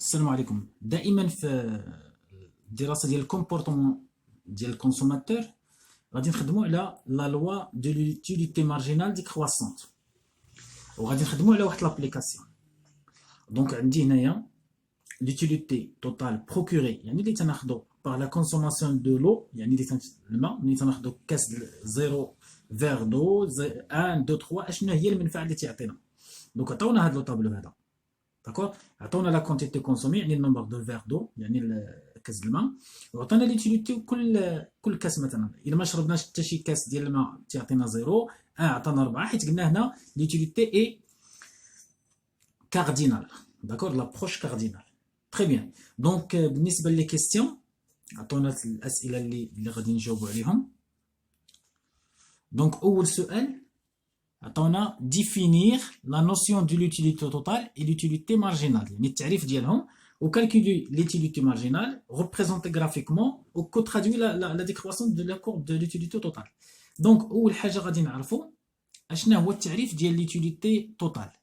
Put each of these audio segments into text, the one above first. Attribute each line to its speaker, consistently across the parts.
Speaker 1: السلام عليكم. دائما في الدراسه ديال الكومبورتمون ديال الكونسوماتور غادي نخدموا على لا لوا دو لوتيليتي مارجينال ديكرواسونت، وغادي نخدموا على واحد لابليكاسيون. دونك عندي هنايا لوتيليتي توتال بروكوري، يعني اللي تناخذو باغ لا كونسوماسيون دو لو، يعني اللي الماء ملي تناخذو كاس زيرو فيغ دو 1 2 3 اشنو هي المنفعه اللي تيعطينا. دونك عطاونا هذا لو طابلو هذا، داكور، عطاونا لا كونتيتي كونسومي يعني النومبر دو فيغ دو يعني كاس الماء، وعطانا ليتيليتي كل كاس. مثلا الا ما شربناش حتى شي كاس ديال الماء تيعطينا زيرو، عطانا 4، حيت قلنا هنا ليتيليتي اي كاردينال، داكور، لابروش كاردينال. تري بيان. دونك بالنسبه لي كيستيون عطونا الاسئله اللي غادي نجاوبوا عليهم. دونك اول سؤال عطونا définir la notion de l'utilité totale et l'utilité marginale، يعني التعريف ديالهم، وcalculer l'utilité marginale représentée graphiquement ou co-traduit la décroissance de la courbe de l'utilité totale. دونك اول حاجه غادي نعرفوا اشنا هو التعريف ديال l'utilité totale.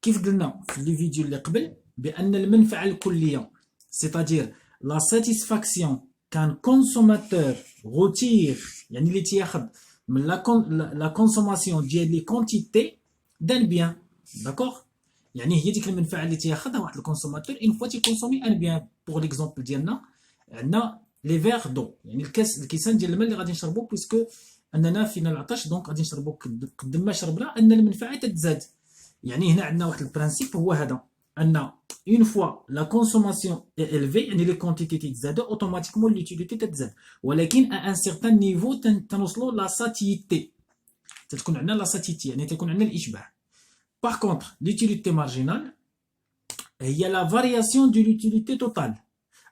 Speaker 1: كيف قلنا في لي فيديو اللي قبل بان المنفعه الكليه c'est-à-dire la satisfaction qu'un consommateur retire، يعني اللي تياخذ من la consommation ديال لي كونتيتي دان بيان، داكوغ، يعني هي ديك المنفعه اللي تياخذها واحد الكونسوماتور اون فوا تيكونسومي ان بيان. بوغ ليكزومبل ديالنا عندنا لي فيغ دو، يعني الكيسان ديال الماء اللي غادي نشربو، بويسكو اننا فينا العطش دونك غادي نشربو قد ما شربنا ان المنفعه تتزاد. يعني هنا عندنا واحد البرانسيپ هو هذا، ان اون فوا لا كونسوماسيون اي الفي، يعني لي كونتيتي تتزادو اوتوماتيكمون لوتيليتي تتزاد، ولكن ا ان سيغتان نيفو تنوصلوا لا ساتيتي، تتكون عندنا لا ساتيتي يعني تكون عندنا الاشباع. باغ كونطخ لوتيليتي مارجينال هي لا فارياسيون دو لوتيليتي توتال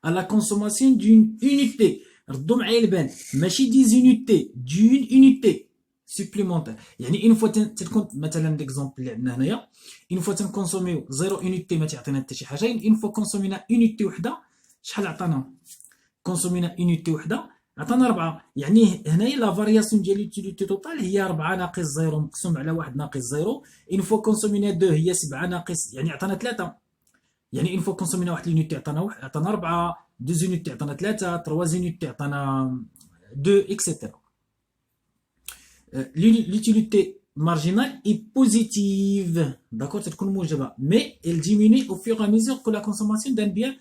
Speaker 1: à la consommation d'une unité. ردوا معايا البال، ماشي دي زونيتي، دون unité سوبليمونتير. يعني اون فوا تكون مثلا ليكزومبل اللي عندنا هنايا، اون فوا تنكونسوميو 0 unité ما تعطينا حتى شي حاجه، اون فوا كونسومينا unité وحده شحال عطانا؟ كونسومينا unité وحده عطانا 4. يعني هنايا لا فارياسيون ديال لوتيليتي توتال هي 4 ناقص 0 مقسوم على 1 ناقص 0. اون فوا كونسومينا 2 هي 7 ناقص، يعني عطانا 3. يعني اون فوا كونسومينا واحد لونيتي عطانا 4، 2 زونيتي عطانا 3، 3 زونيتي عطانا 2 اكسيتيرا. L'utilité marginale est positive, d'accord, c'est comme موجبة, mais elle diminue au fur et à mesure que la consommation d'un bien,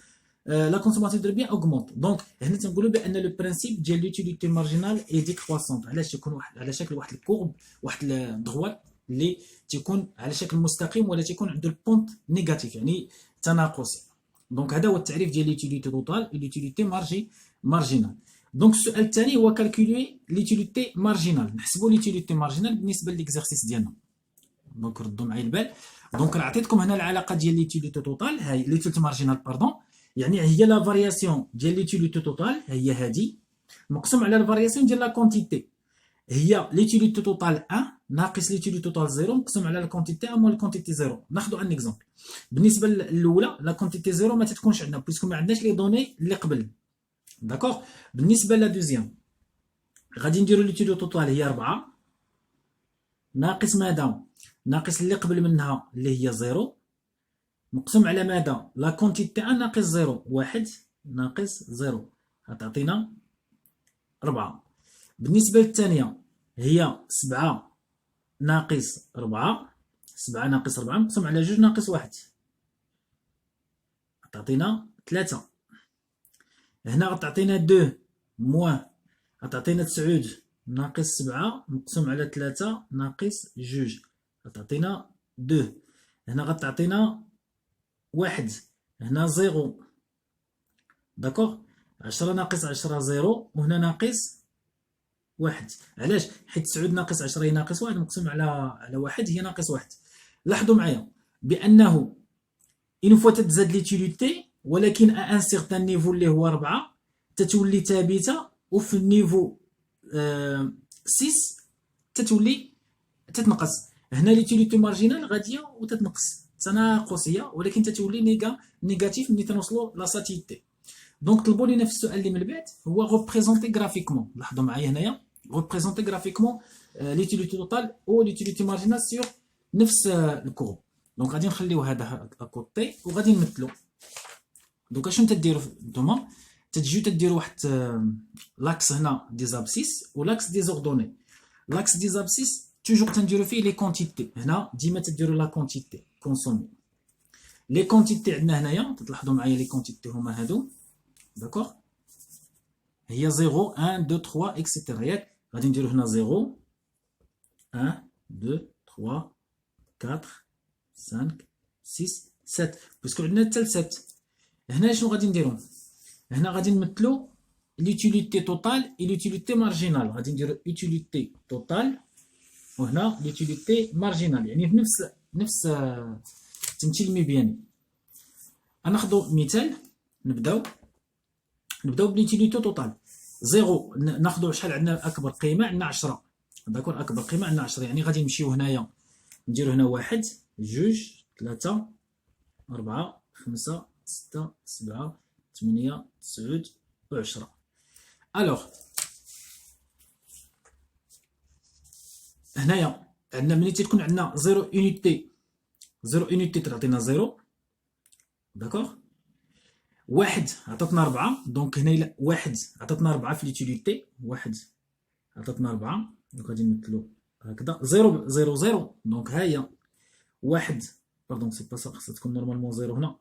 Speaker 1: la consommation d'un bien augmente. Donc, هنا تنقولوا بأن le principe ديال l'utilité marginale est décroissante. علاش تكون على شكل واحد الكورب، واحد الدغوات اللي تكون على شكل مستقيم ولا تكون عنده البونت نيجاتيف، يعني تناقصي. دونك هذا هو التعريف ديال l'utilité totale et l'utilité marginale. دونك السؤال الثاني هو كالكولي ليتيليتي مارجينال، نحسبوا ليتيليتي مارجينال بالنسبه لليكزارسيس ديالنا. دونك ردوا معايا البال. دونك راه عطيتكم هنا العلاقه ديال ليتيليتي توتال، هاي ليتيليتي مارجينال باردون، يعني هي لا فارياسيون ديال ليتيليتي توتال هي هادي مقسوم على الفارياسيون ديال لا كونتيتي، هي ليتيليتي توتال 1 ناقص ليتيليتي توتال 0 مقسوم على الكونتيتي 1 موال الكونتيتي 0. ناخذوا ان اكزومبل. بالنسبه الاولى لا كونتيتي 0 ما تتكونش عندنا بويسكو ما عندناش لي دوني اللي قبل، داكوغ. بالنسبه لا دوزيام غادي نديرو ليتيليتي توتال هي 4 ناقص ماذا؟ ناقص اللي قبل منها اللي هي 0 مقسوم على ماذا؟ لا كونتيتي 1 ناقص 0، 1 ناقص 0 غتعطينا 4. بالنسبه للثانيه هي 7 ناقص 4، 7 ناقص 4 مقسوم على 2 ناقص 1 غتعطينا 3. هنا غتعطينا 2 موان غتعطينا 9 ناقص 7 مقسوم على 3 ناقص 2 غتعطينا 2. هنا غتعطينا 1، هنا 0، داكوغ. 10 ناقص 10 0، وهنا ناقص 1. علاش؟ حيت 9 ناقص 10 هي ناقص 1 مقسوم على 1 هي ناقص 1. لاحظوا معايا بانه اون فوا تتزاد ليتيليتي، ولكن ان سيغتان نيفو اللي هو 4 تتولي ثابته، وفي النيفو 6 تتولي تتنقص. هنا ليتيليتي مارجينال غاديه وتتنقص تناقصيه، ولكن تتولي نيجاتيف ملي تنوصلوا لا ساتيتي. دونك طلبوا لينا في السؤال اللي من بعد هو ريبريزونتي غرافيكمون. لاحظوا معايا هنايا ريبريزونتي غرافيكمون ليتيليتي توتال او ليتيليتي مارجينال سور نفس الكورب. دونك غادي نخليو هذا اكوتي وغادي نمثلو. دوكا شنو تديروا نتوما؟ تجيو تديروا واحد لاكس هنا دي زابسيس ولاكس دي زوردوني. لاكس دي زابسيس توجور تنديروا فيه لي كونتيتي، هنا ديما تديروا لا كونتيتي كونسومي. لي كونتيتي عندنا هنايا تلاحظوا معايا لي كونتيتي هما هادو، داكوغ، هي 0 1 2 3 اكسيتيرا، ياك؟ غادي نديرو هنا 0 1 2 3 4 5 6 7 باسكو عندنا حتى ل 7. هنا شنو غادي نديرو؟ هنا غادي نمثلو لوتيليتي توتال اي لوتيليتي مارجينال. غادي نديرو يوتيليتي توتال وهنا لوتيليتي مارجينال، يعني في نفس التمثيل المبياني. غناخدو مثال، نبداو بلوتيليتي توتال. 0 ناخدو شحال عندنا اكبر قيمه؟ عندنا 10، داكور، اكبر قيمه عندنا 10، يعني غادي نمشيو هنايا نديرو هنا 1 2 3 4 5 6 7 8 9 و10. الوغ هنايا عندنا ملي تكون عندنا 0 اونيتي تعطينا 0، داكوغ. 1 عطاتنا 4، دونك هنا 1 عطاتنا 4 في ليتيليتي، 1 عطاتنا 4، دونك غادي نمثلو هكذا. 0 0 0، دونك ها هي 1، باردون سي با سا، خاصها تكون نورمالمون 0 هنا،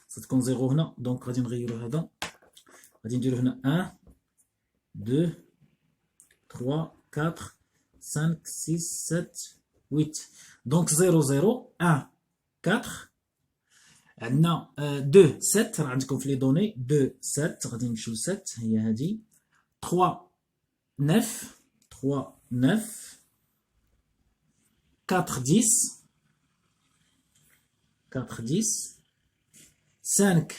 Speaker 1: خاصها تكون 0 هنا، دونك غادي نغيرو هذا، غادي نديرو هنا 1 2 3 4 5 6 7 8، دونك 0 0 1 4. عندنا 2 7 راه عندكم في لي دوني 2 7، غادي نمشيو ل 7 هي هادي. 3 9 3 9 4 10 4 10 5 10 7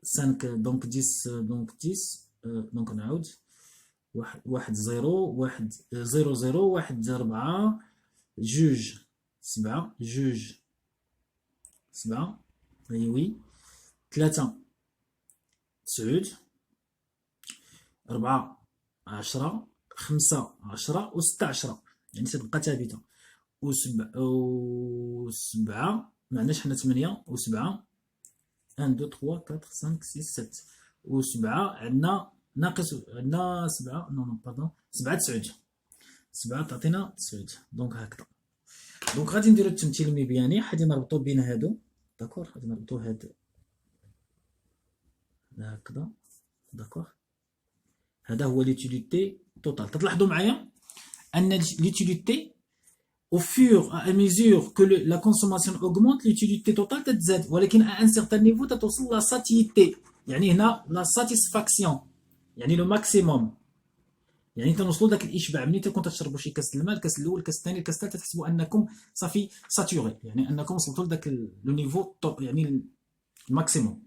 Speaker 1: 5 دونك 10 دونك 10 دونك نعاود 1 0 1 0 0 1 4 2 7 2 7 وي 3 9 4 10 5 10 و6 10، يعني تتبقى ثابته. و7 ما عندناش حنا 8 و7 1 2 3 4 5 6 7 و7 عندنا ناقص، عندنا 7 نو باردون 7 9 7 تعطينا 9، دونك هكذا. دونك غادي نديرو التمثيل المبياني، غادي نربطو بين هادو، داكور، غادي نربطو هاد هكذا، داكور. هذا هو لوتيليتي توتال. تلاحظوا معايا ان لوتيليتي au fur et à mesure que la consommation augmente l'utilité totale تتزاد، ولكن à un certain niveau تتوصل لا ساتيتي، يعني هنا لا ساتيسفاكسيون، يعني لو ماكسيموم، يعني تنوصلوا لذاك الاشباع. ملي تكون تشربوا شي كاس الماء، الكاس الاول الكاس الثاني الكاس الثالث، تحسبوا انكم صافي ساتوري، يعني انكم وصلتوا لذاك لو نيفو يعني الماكسيموم.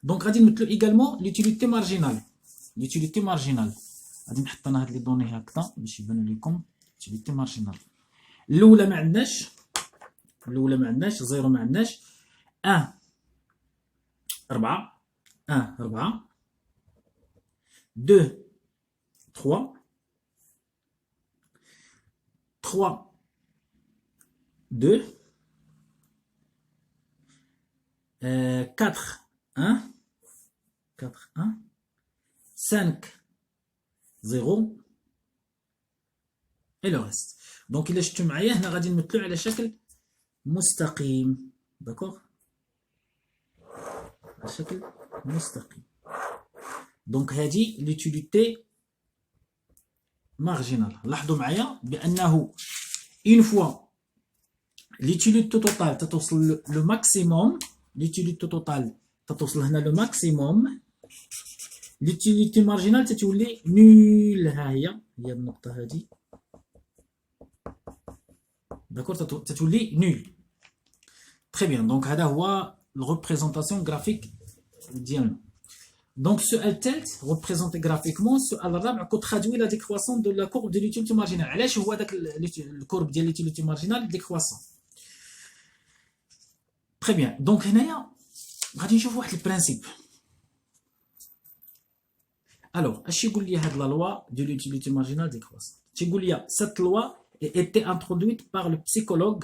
Speaker 1: دونك غادي نمثلوا ايغالمون لوتيليتي مارجينال. لوتيليتي مارجينال غادي نحط انا هاد لي دوني هكذا باش يبانوا لكم. لوتيليتي مارجينال الاولى ما عندناش، الاولى ما عندناش، 0 ما عندناش، 1 4 1 4 2 3 3 2 4 1 4 1 5 0 et le reste. دونك الا شفتوا معايا هنا غادي نمثلو على شكل مستقيم، داكوغ، على شكل مستقيم. دونك هذه لوتيليتي مارجينال. لاحظوا معايا بانه اون فوا لوتيليتي توتال تتوصل لو ماكسيموم، لوتيليتي توتال تتوصل هنا لو ماكسيموم، لوتيليتي مارجينال تتولي نول. ها هي النقطه هذه، داكور، تتولي نول. تري بيان. دونك هذا هو الريبريزونطاسيون غرافيك ديالنا. دونك السؤال الثالث ريبريزونتي غرافيكمون. السؤال الرابع كترادوي لا ديكرواسون دو لا كورب دو لوتيليتي مارجينال. علاش هو داك الكورب ديال لوتيليتي مارجينال ديكرواسون؟ تري بيان. دونك هنايا غادي نشوف واحد البرانسيب. الوغ اش يقول لي هاد لا لوا دو لوتيليتي مارجينال ديكرواسون؟ تيقول لي cette loi était introduite par le psychologue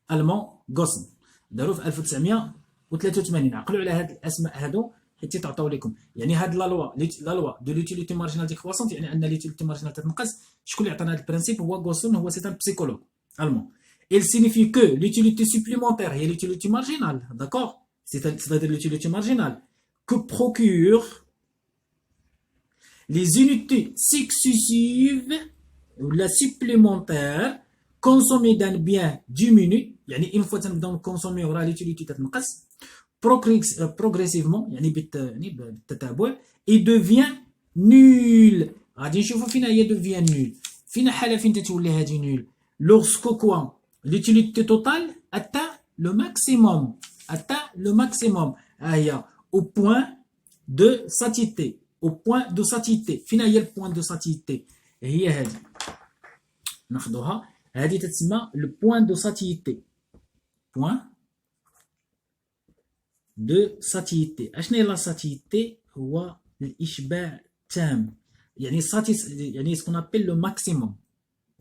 Speaker 1: allemand Gossen. داروا في 1983. عقلوا على هاد الاسماء هادو حيت تعطيو لكم. يعني هاد لا لوا دو لوتيليتي مارجينال ديكروسونت، يعني ان لوتيليتي مارجينال تتنقص. شكون اللي عطانا هاد البرانسيب؟ هو غوسون، هو سي ان بسيكولوج allemand. Il signifie que l'utilité supplémentaire est l'utilité marginale, d'accord? C'est-à-dire l'utilité marginale que procure les unités successives ou la supplémentaire consommée d'un bien diminue. يعني une fois تنبداو نكونسوميو راه l'utilité تتنقص progressivement، يعني بالتتابع، et devient nul. غادي نشوفوا فين هي devient nul، فين حاله فين تتولي هذه nul. Lorsque quoi l'utilité totale atteint le maximum. Au point de satiété. Au point de satiété. فين هي le point de satiété؟ هي هذه ناخذوها، هذه تتسمى le point de satiété. Point de satiété. اشنو هي la satiété؟ هو الإشباع التام، يعني يعني ce qu'on appelle le maximum.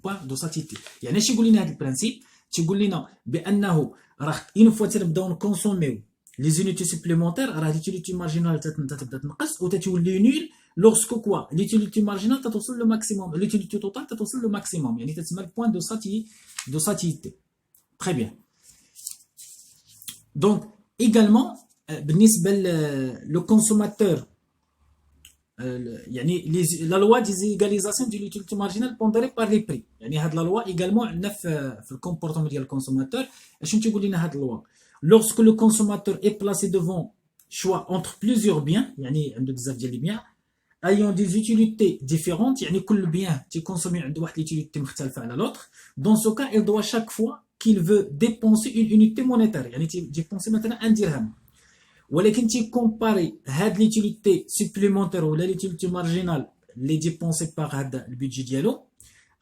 Speaker 1: point de satiété. يعني اش يقول لنا هذا البرانسيب؟ تيقول لنا بانه راه اون فوا تنبداو نكونسوميو لي زونيتي سوبليمونتير، راه ليتيليتي مارجينال تتبدا تنقص وتتولي نول لورسكو كوا ليتيليتي مارجينال تتوصل لو ماكسيموم، ليتيليتي توتال تتوصل لو ماكسيموم، يعني تتسمى البوان دو ساتيتي. تري بيان. دونك ايغالمون بالنسبه لو كونسوماتور، يعني لا لوا ديزيغاليزاسيون دو لوتيليتي مارجينال بوندري بار لي بري. يعني هاد لا لوا ايغالمون عندنا في الكومبورتمون ديال الكونسوماتور. اشنو تيقول لنا هاد اللوا؟ لورسك لو كونسوماتور اي بلاسي دوفون شوا اونتر بليزيور بيان، يعني عنده بزاف ديال لي بيان ايون دي زوتيليتي ديفيرونت، يعني كل بيان تيكونسومي عنده واحد لوتيليتي مختلفه على لوطر. دون سو كا il doit chaque fois qu'il veut dépenser une unité monétaire، يعني تيديبونسي مثلا 1 درهم، ولكن تيكومباري هاد ليتيليتي سوبليمونتير ولا ليتيليتي مارجينال لي ديبونسي باغ هاد البيدجي ديالو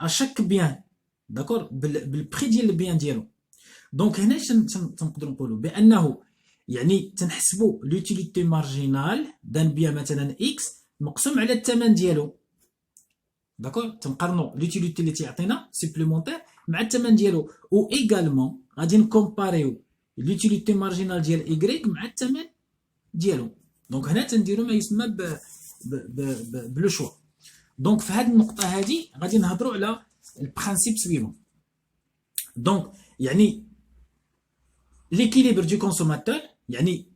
Speaker 1: اشاك بيان، داكور، بالبري ديال البيان ديالو. دونك هنا تنقدروا نقولوا بانه يعني تنحسبوا لوتيليتي مارجينال دان بيان مثلا اكس مقسوم على الثمن ديالو، داكور، تنقارنوا لوتيليتي اللي تيعطينا سوبليمونتير مع الثمن ديالو، و ايغالمون غادي نكومباريو لوتيليتي مارجينال ديال ايغريك مع الثمن ديالو. دونك هنا تنديروا ما يسمى بلو شوا. دونك في هذه النقطه هذه غادي نهضروا على البرانسيب سويفون. دونك يعني ليكيليبر دو كونسوماتور، يعني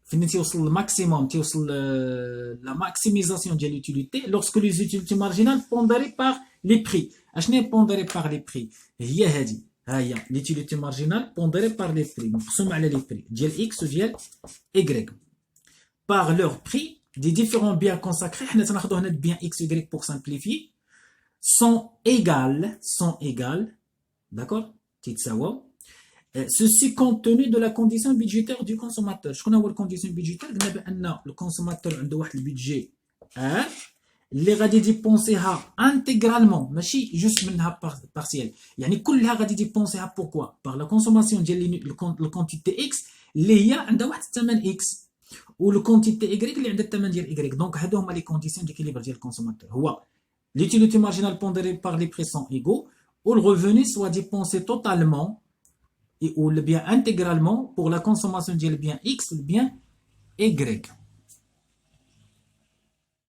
Speaker 1: فين تيوصل الماكسيموم، تيوصل لا ماكسيميزاسيون ديال لوتيليتي لورسكو لي زوتيليتي مارجينال بوندري باغ لي بري. اشنو هي بوندري باغ لي بري؟ هي هذه، ها هي لوتيليتي مارجينال بوندري باغ لي بري، مقسوم على لي بري ديال اكس وديال ايغريك par leur prix des différents biens consacrés. حنا تناخذوا هنا bien x y pour simplifier sont égales, d'accord, تيتساواو. Ceci compte tenu de la condition budgétaire du consommateur. شكون هو الكونديسيون بيدجيتير؟ قلنا بان الكونسوماتور عنده واحد البيدجي اللي غادي ديبونسيها انتغرالمون، ماشي جوست منها بارسيال، يعني كلها غادي ديبونسيها. بوركوا؟ باغ لا كونسوماسيون ديال الكونتيتي اكس اللي هي عندها واحد الثمن اكس، و الكونتيتي ايغريك اللي عندها الثمن ديال ايغريك. دونك هادو هما لي كونديسيون ديكيليبر ديال الكونسوماتور. هو l'utilité marginale pondérée par les prix sont égaux, où le revenu soit dépensé totalement et ou le bien intégralement pour la consommation du bien X ou le bien Y.